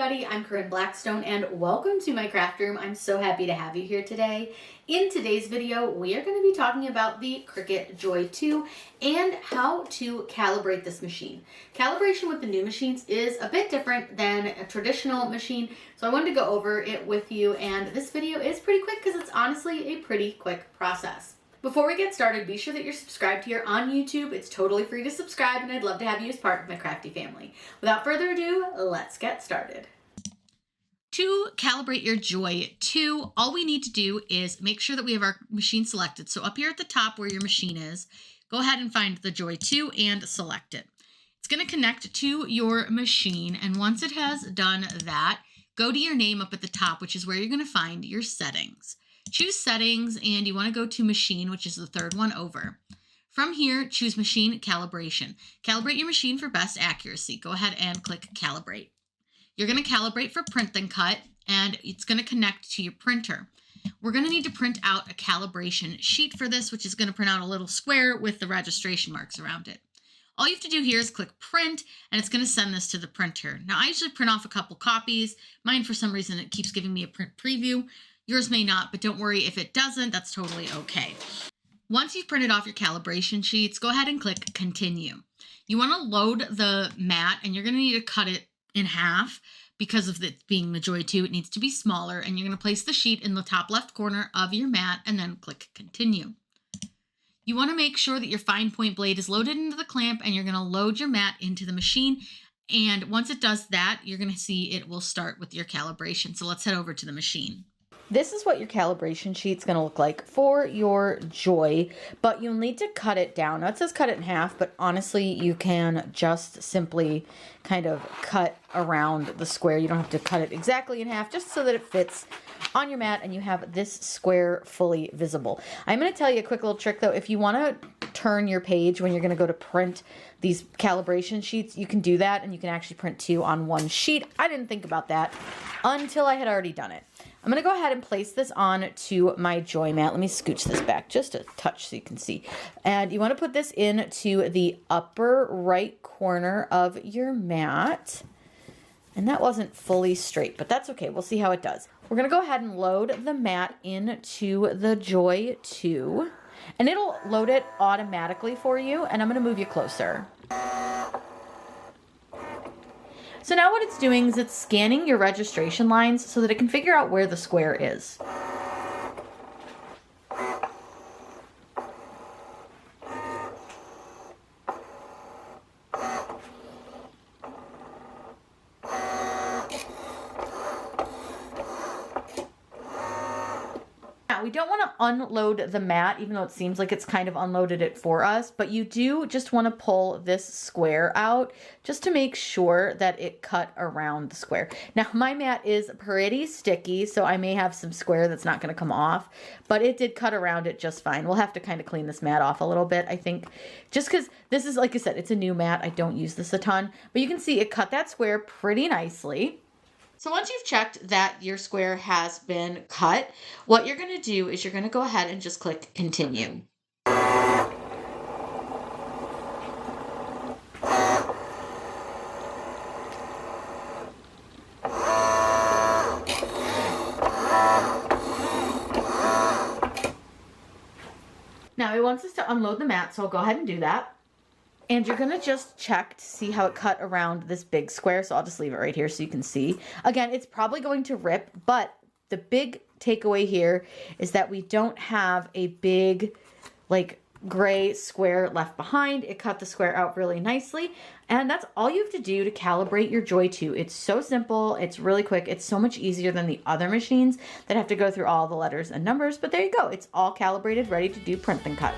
everybody, I'm Corinne Blackstone and welcome to my craft room. I'm so happy to have you here today. In today's video, we are going to be talking about the Cricut Joy 2 and how to calibrate this machine. Calibration with the new machines is a bit different than a traditional machine, so I wanted to go over it with you, and this video is pretty quick because it's honestly a pretty quick process. Before we get started, be sure that you're subscribed here on YouTube. It's totally free to subscribe, and I'd love to have you as part of my crafty family. Without further ado, let's get started. To calibrate your Joy 2, all we need to do is make sure that we have our machine selected. So up here at the top where your machine is, go ahead and find the Joy 2 and select it. It's going to connect to your machine, and once it has done that, go to your name up at the top, which is where you're going to find your settings. Choose settings, and you want to go to machine, which is the third one over. From here, choose machine calibration. Calibrate your machine for best accuracy. Go ahead and click calibrate. You're going to calibrate for print and cut, and it's going to connect to your printer. We're going to need to print out a calibration sheet for this, which is going to print out a little square with the registration marks around it. All you have to do here is click print, and it's going to send this to the printer. Now, I usually print off a couple copies. Mine, for some reason, it keeps giving me a print preview. Yours may not, but don't worry if it doesn't, that's totally okay. Once you've printed off your calibration sheets, go ahead and click continue. You want to load the mat, and you're going to need to cut it in half because of it being the Joy 2. It needs to be smaller, and you're going to place the sheet in the top left corner of your mat and then click continue. You want to make sure that your fine point blade is loaded into the clamp, and you're going to load your mat into the machine. And once it does that, you're going to see it will start with your calibration. So let's head over to the machine. This is what your calibration sheet's going to look like for your Joy, but you'll need to cut it down. Now it says cut it in half, but honestly you can just simply kind of cut around the square. You don't have to cut it exactly in half, just so that it fits on your mat and you have this square fully visible. I'm going to tell you a quick little trick though. If you want to turn your page when you're going to go to print these calibration sheets, you can do that, and you can actually print two on one sheet. I didn't think about that until I had already done it. I'm going to go ahead and place this on to my Joy mat. Let me scooch this back just a touch so you can see. And you want to put this into the upper right corner of your mat. And that wasn't fully straight, but that's okay. We'll see how it does. We're going to go ahead and load the mat into the Joy 2. And it'll load it automatically for you. And I'm going to move you closer. So now what it's doing is it's scanning your registration lines so that it can figure out where the square is. Now, we don't want to unload the mat, even though it seems like it's kind of unloaded it for us, but you do just want to pull this square out just to make sure that it cut around the square. Now, my mat is pretty sticky, so I may have some square that's not going to come off, but it did cut around it just fine. We'll have to kind of clean this mat off a little bit, I think, just because this is, like I said, it's a new mat. I don't use this a ton, but you can see it cut that square pretty nicely. So once you've checked that your square has been cut, what you're going to do is you're going to go ahead and just click continue. Now it wants us to unload the mat, so I'll go ahead and do that. And you're going to just check to see how it cut around this big square. So I'll just leave it right here so you can see. Again, it's probably going to rip, but the big takeaway here is that we don't have a big, like, gray square left behind. It cut the square out really nicely. And that's all you have to do to calibrate your Joy 2. It's so simple. It's really quick. It's so much easier than the other machines that have to go through all the letters and numbers. But there you go. It's all calibrated, ready to do print and cut.